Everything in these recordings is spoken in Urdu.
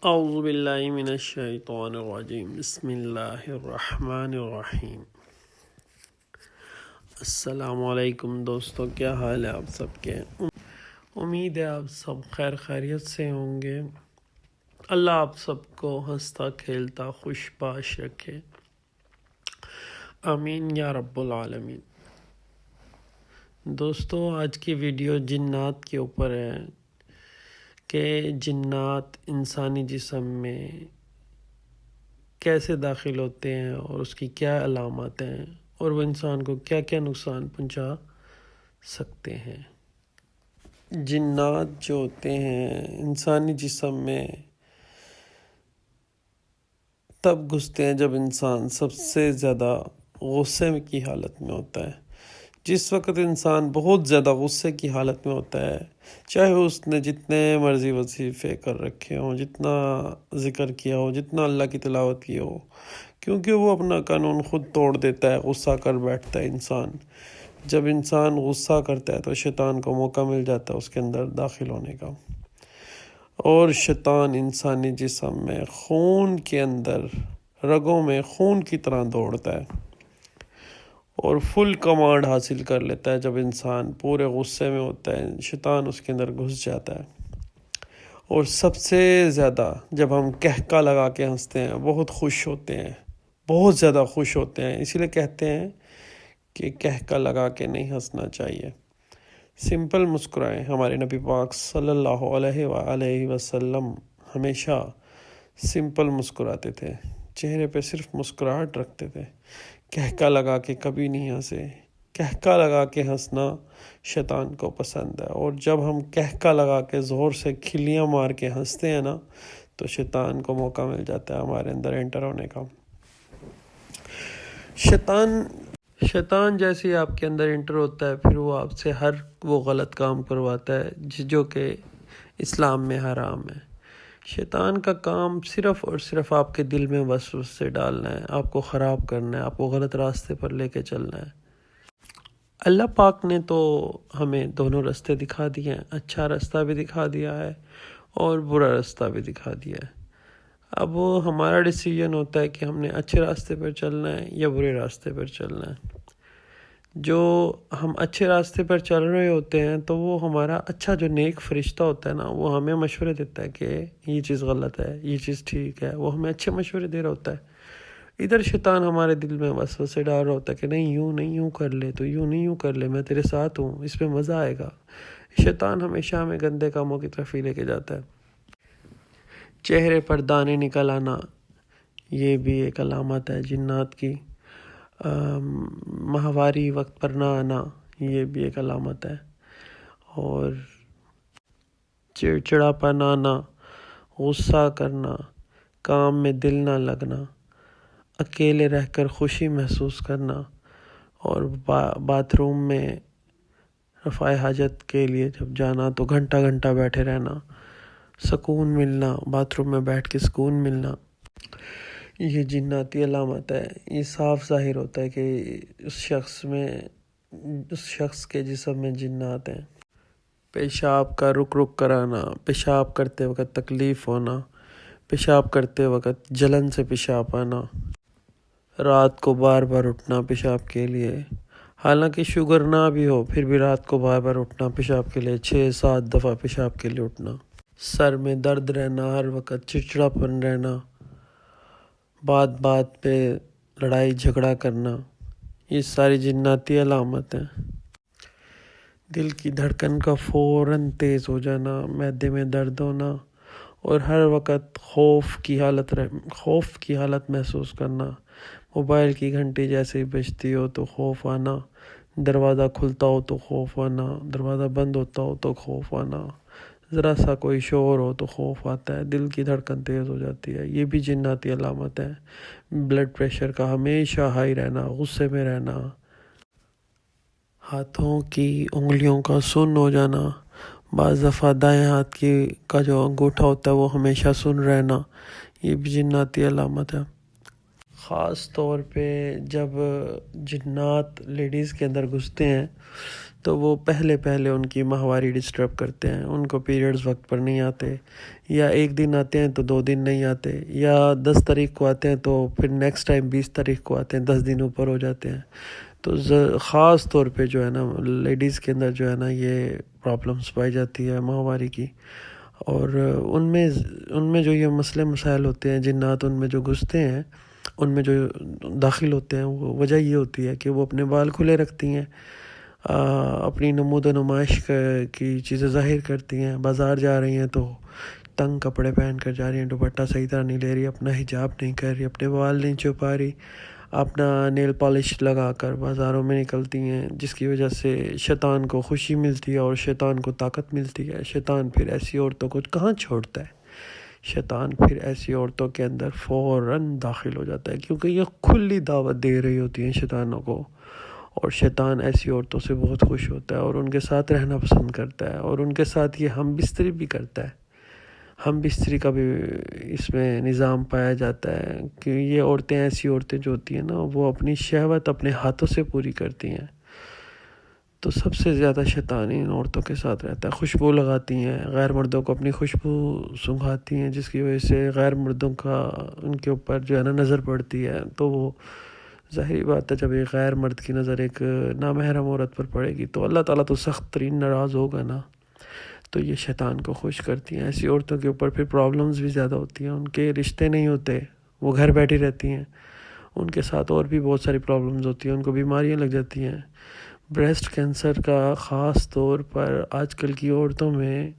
اعوذ باللہ من الشیطان الرجیم بسم اللہ الرحمن الرحیم۔ السلام علیکم دوستو، کیا حال ہے آپ سب کے؟ امید ہے آپ سب خیر خیریت سے ہوں گے۔ اللہ آپ سب کو ہنستا کھیلتا خوش باش رکھے، آمین یا رب العالمین۔ دوستو، آج کی ویڈیو جنات کے اوپر ہے کہ جنات انسانی جسم میں کیسے داخل ہوتے ہیں اور اس کی کیا علامات ہیں اور وہ انسان کو کیا کیا نقصان پہنچا سکتے ہیں۔ جنات جو ہوتے ہیں انسانی جسم میں تب گھستے ہیں جب انسان سب سے زیادہ غصے کی حالت میں ہوتا ہے۔ جس وقت انسان بہت زیادہ غصے کی حالت میں ہوتا ہے، چاہے اس نے جتنے مرضی وظیفے کر رکھے ہوں، جتنا ذکر کیا ہو، جتنا اللہ کی تلاوت کی ہو، کیونکہ وہ اپنا قانون خود توڑ دیتا ہے، غصہ کر بیٹھتا ہے انسان۔ جب انسان غصہ کرتا ہے تو شیطان کو موقع مل جاتا ہے اس کے اندر داخل ہونے کا، اور شیطان انسانی جسم میں خون کے اندر رگوں میں خون کی طرح دوڑتا ہے اور فل کمانڈ حاصل کر لیتا ہے۔ جب انسان پورے غصے میں ہوتا ہے، شیطان اس کے اندر گھس جاتا ہے، اور سب سے زیادہ جب ہم کہکا لگا کے ہنستے ہیں، بہت خوش ہوتے ہیں، بہت زیادہ خوش ہوتے ہیں۔ اسی لیے کہتے ہیں کہ کہکا لگا کے نہیں ہنسنا چاہیے، سمپل مسکرائیں۔ ہمارے نبی پاک صلی اللہ علیہ وآلہ وسلم ہمیشہ سمپل مسکراتے تھے، چہرے پہ صرف مسکراہٹ رکھتے تھے، کہکا لگا کے کبھی نہیں ہنسے۔ کہکا لگا کے ہنسنا شیطان کو پسند ہے، اور جب ہم کہکا لگا کے زور سے کھلیاں مار کے ہنستے ہیں نا، تو شیطان کو موقع مل جاتا ہے ہمارے اندر انٹر ہونے کا۔ شیطان جیسے ہی آپ کے اندر انٹر ہوتا ہے، پھر وہ آپ سے ہر وہ غلط کام کرواتا ہے جو کہ اسلام میں حرام ہے۔ شیطان کا کام صرف اور صرف آپ کے دل میں وسوسے ڈالنا ہے، آپ کو خراب کرنا ہے، آپ کو غلط راستے پر لے کے چلنا ہے۔ اللہ پاک نے تو ہمیں دونوں راستے دکھا دیے ہیں، اچھا راستہ بھی دکھا دیا ہے اور برا راستہ بھی دکھا دیا ہے۔ اب وہ ہمارا ڈیسیژن ہوتا ہے کہ ہم نے اچھے راستے پر چلنا ہے یا برے راستے پر چلنا ہے۔ جو ہم اچھے راستے پر چل رہے ہوتے ہیں تو وہ ہمارا اچھا جو نیک فرشتہ ہوتا ہے نا، وہ ہمیں مشورے دیتا ہے کہ یہ چیز غلط ہے، یہ چیز ٹھیک ہے، وہ ہمیں اچھے مشورے دے رہا ہوتا ہے۔ ادھر شیطان ہمارے دل میں وسوسے ڈال رہا ہوتا ہے کہ نہیں، یوں نہیں، یوں کر لے، تو یوں نہیں، یوں کر لے، میں تیرے ساتھ ہوں، اس میں مزہ آئے گا۔ شیطان ہمیشہ ہمیں گندے کاموں کی طرف ہی لے کے جاتا ہے۔ چہرے پر دانے نکل آنا، یہ بھی ایک علامت ہے جنات کی۔ ماہواری وقت پر نہ آنا، یہ بھی ایک علامت ہے۔ اور چڑچڑاپن آنا، غصہ کرنا، کام میں دل نہ لگنا، اکیلے رہ کر خوشی محسوس کرنا، اور باتھ روم میں رفع حاجت کے لیے جب جانا تو گھنٹہ گھنٹہ بیٹھے رہنا، سکون ملنا، باتھ روم میں بیٹھ کے سکون ملنا، یہ جناتی علامت ہے۔ یہ صاف ظاہر ہوتا ہے کہ اس شخص کے جسم میں جنات ہیں۔ پیشاب کا رک رک کرانا، پیشاب کرتے وقت تکلیف ہونا، پیشاب کرتے وقت جلن سے پیشاب آنا، رات کو بار بار اٹھنا پیشاب کے لیے، حالانکہ شوگر نہ بھی ہو پھر بھی رات کو بار بار اٹھنا پیشاب کے لیے، 6-7 دفعہ پیشاب کے لیے اٹھنا، سر میں درد رہنا، ہر وقت چڑچڑاپن رہنا، بات بات پہ لڑائی جھگڑا کرنا، یہ ساری جناتی علامت ہیں۔ دل کی دھڑکن کا فوراً تیز ہو جانا، معدے میں درد ہونا، اور ہر وقت خوف کی حالت محسوس کرنا، موبائل کی گھنٹی جیسے ہی بجتی ہو تو خوف آنا، دروازہ کھلتا ہو تو خوف آنا، دروازہ بند ہوتا ہو تو خوف آنا، ذرا سا کوئی شور ہو تو خوف آتا ہے، دل کی دھڑکن تیز ہو جاتی ہے، یہ بھی جناتی علامت ہے۔ بلڈ پریشر کا ہمیشہ ہائی رہنا، غصے میں رہنا، ہاتھوں کی انگلیوں کا سن ہو جانا، بعض دفعہ دائیں ہاتھ کا جو انگوٹھا ہوتا ہے وہ ہمیشہ سن رہنا، یہ بھی جناتی علامت ہے۔ خاص طور پہ جب جنات لیڈیز کے اندر گھستے ہیں تو وہ پہلے ان کی ماہواری ڈسٹرب کرتے ہیں، ان کو پیریڈز وقت پر نہیں آتے، یا ایک دن آتے ہیں تو 2 دن نہیں آتے، یا 10 تاریخ کو آتے ہیں تو پھر نیکسٹ ٹائم 20 تاریخ کو آتے ہیں، 10 دن اوپر ہو جاتے ہیں۔ تو خاص طور پہ جو ہے نا لیڈیز کے اندر جو ہے نا یہ پرابلمس پائی جاتی ہے ماہواری کی، اور ان میں جو یہ مسئلے مسائل ہوتے ہیں، جنات ان میں جو گھستے ہیں، ان میں جو داخل ہوتے ہیں، وہ وجہ یہ ہوتی ہے کہ وہ اپنے بال کھلے رکھتی ہیں، اپنی نمود و نمائش کی چیزیں ظاہر کرتی ہیں، بازار جا رہی ہیں تو تنگ کپڑے پہن کر جا رہی ہیں، دوپٹہ صحیح طرح نہیں لے رہی، اپنا حجاب نہیں کر رہی، اپنے بال نہیں چھپا رہی، اپنا نیل پالش لگا کر بازاروں میں نکلتی ہیں، جس کی وجہ سے شیطان کو خوشی ملتی ہے اور شیطان کو طاقت ملتی ہے۔ شیطان پھر ایسی عورتوں کو کہاں چھوڑتا ہے؟ شیطان پھر ایسی عورتوں کے اندر فوراً داخل ہو جاتا ہے، کیونکہ یہ کھلی دعوت دے رہی ہوتی ہیں شیطانوں کو، اور شیطان ایسی عورتوں سے بہت خوش ہوتا ہے اور ان کے ساتھ رہنا پسند کرتا ہے، اور ان کے ساتھ یہ ہم بستری بھی کرتا ہے۔ ہم بستری کا بھی اس میں نظام پایا جاتا ہے کہ یہ عورتیں، ایسی عورتیں جو ہوتی ہیں نا، وہ اپنی شہوت اپنے ہاتھوں سے پوری کرتی ہیں، تو سب سے زیادہ شیطان ان عورتوں کے ساتھ رہتا ہے۔ خوشبو لگاتی ہیں، غیر مردوں کو اپنی خوشبو سنگھاتی ہیں، جس کی وجہ سے غیر مردوں کا ان کے اوپر جو ہے نا نظر پڑتی ہے، تو وہ ظاہری بات ہے جب ایک غیر مرد کی نظر ایک نامحرم عورت پر پڑے گی تو اللہ تعالیٰ تو سخت ترین ناراض ہوگا نا۔ تو یہ شیطان کو خوش کرتی ہیں۔ ایسی عورتوں کے اوپر پھر پرابلمز بھی زیادہ ہوتی ہیں، ان کے رشتے نہیں ہوتے، وہ گھر بیٹھی رہتی ہیں، ان کے ساتھ اور بھی بہت ساری پرابلمز ہوتی ہیں، ان کو بیماریاں لگ جاتی ہیں۔ بریسٹ کینسر کا خاص طور پر آج کل کی عورتوں میں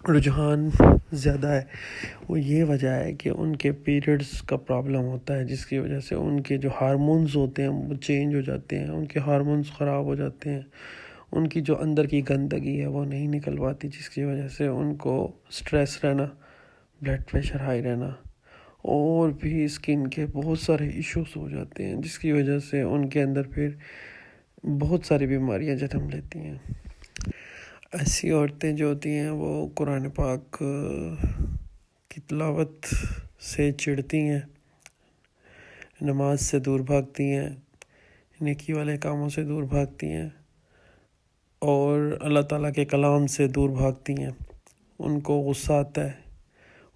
رجحان زیادہ ہے، وہ یہ وجہ ہے کہ ان کے پیریڈز کا پرابلم ہوتا ہے، جس کی وجہ سے ان کے جو ہارمونز ہوتے ہیں وہ چینج ہو جاتے ہیں، ان کے ہارمونز خراب ہو جاتے ہیں، ان کی جو اندر کی گندگی ہے وہ نہیں نکل پاتی، جس کی وجہ سے ان کو سٹریس رہنا، بلڈ پریشر ہائی رہنا، اور بھی اسکن کے بہت سارے ایشوز ہو جاتے ہیں، جس کی وجہ سے ان کے اندر پھر بہت ساری بیماریاں جنم لیتی ہیں۔ ایسی عورتیں جو ہوتی ہیں وہ قرآن پاک کی تلاوت سے چڑھتی ہیں، نماز سے دور بھاگتی ہیں، نیکی والے کاموں سے دور بھاگتی ہیں، اور اللہ تعالیٰ کے کلام سے دور بھاگتی ہیں۔ ان کو غصہ آتا ہے،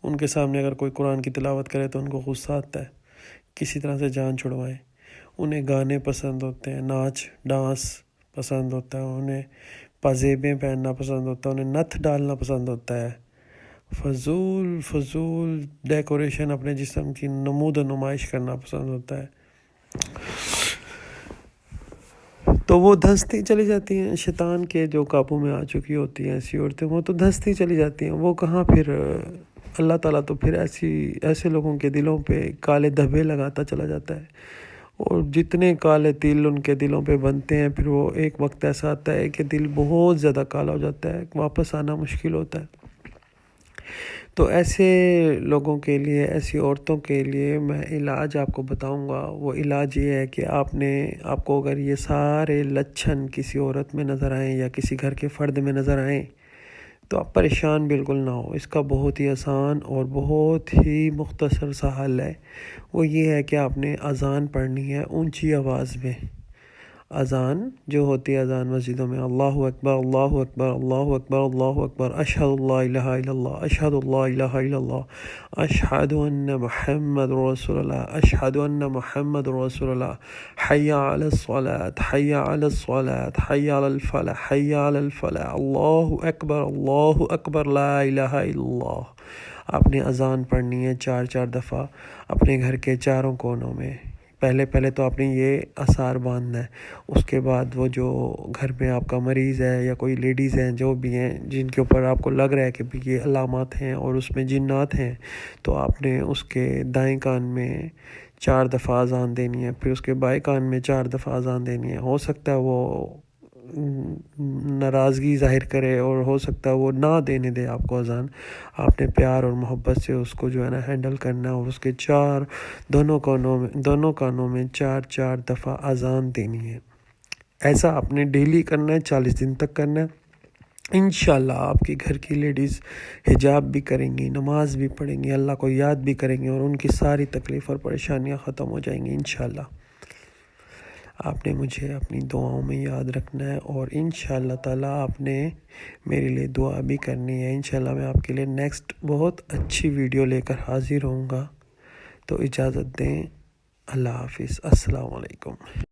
ان کے سامنے اگر کوئی قرآن کی تلاوت کرے تو ان کو غصہ آتا ہے، کسی طرح سے جان چھڑوائیں۔ انہیں گانے پسند ہوتے ہیں، ناچ ڈانس پسند ہوتا ہے، انہیں پازیبیں پہننا پسند ہوتا ہے، انہیں نتھ ڈالنا پسند ہوتا ہے، فضول ڈیکوریشن اپنے جسم کی نمود و نمائش کرنا پسند ہوتا ہے، تو وہ دھنستی چلی جاتی ہیں۔ شیطان کے جو قابو میں آ چکی ہوتی ہیں ایسی عورتیں، وہ تو دھنستی چلی جاتی ہیں، وہ کہاں پھر اللہ تعالیٰ تو پھر ایسے لوگوں کے دلوں پہ کالے دھبے لگاتا چلا جاتا ہے، اور جتنے کالے تل ان کے دلوں پہ بنتے ہیں، پھر وہ ایک وقت ایسا آتا ہے کہ دل بہت زیادہ کالا ہو جاتا ہے، واپس آنا مشکل ہوتا ہے۔ تو ایسے لوگوں کے لیے، ایسی عورتوں کے لیے میں علاج آپ کو بتاؤں گا۔ وہ علاج یہ ہے کہ آپ کو اگر یہ سارے لچھن کسی عورت میں نظر آئیں یا کسی گھر کے فرد میں نظر آئیں تو آپ پریشان بالکل نہ ہو۔ اس کا بہت ہی آسان اور بہت ہی مختصر سا حل ہے، وہ یہ ہے کہ آپ نے اذان پڑھنی ہے اونچی آواز میں۔ اذان جو ہوتی ہے اذان مسجدوں میں، اللہ اکبر اللہ اکبر اللہ اکبر اللہ اکبر، اشہد اللہ الہ الا اللہ اشہد اللہ الہ الا اللہ اشہد ان محمد رسول اللہ اشہد ان محمد رسول اللہ، حی علی الصلاۃ حی علی الصلاۃ حی علی الفلاح حی علی الفلاح، اللہ اکبر لا الہ الا اللہ۔ آپ نے اذان پڑھنی ہے 4 دفعہ اپنے گھر کے چاروں کونوں میں۔ پہلے تو آپ نے یہ اثار باندھنا ہے، اس کے بعد وہ جو گھر میں آپ کا مریض ہے یا کوئی لیڈیز ہیں جو بھی ہیں جن کے اوپر آپ کو لگ رہا ہے کہ یہ علامات ہیں اور اس میں جنات ہیں، تو آپ نے اس کے دائیں کان میں 4 دفعہ اذان دینی ہے، پھر اس کے بائیں کان میں 4 دفعہ اذان دینی ہے۔ ہو سکتا ہے وہ ناراضگی ظاہر کرے اور ہو سکتا ہے وہ نہ دینے دے آپ کو اذان، آپ نے پیار اور محبت سے اس کو جو ہے نا ہینڈل کرنا ہے، اور اس کے دونوں کانوں میں 4 دفعہ اذان دینی ہے۔ ایسا آپ نے ڈیلی کرنا ہے، 40 دن تک کرنا ہے۔ انشاءاللہ آپ کی گھر کی لیڈیز حجاب بھی کریں گی، نماز بھی پڑھیں گی، اللہ کو یاد بھی کریں گی، اور ان کی ساری تکلیف اور پریشانیاں ختم ہو جائیں گی انشاءاللہ۔ آپ نے مجھے اپنی دعاؤں میں یاد رکھنا ہے، اور انشاءاللہ تعالیٰ آپ نے میرے لیے دعا بھی کرنی ہے۔ انشاءاللہ میں آپ کے لیے نیکسٹ بہت اچھی ویڈیو لے کر حاضر ہوں گا۔ تو اجازت دیں، اللہ حافظ، السلام علیکم۔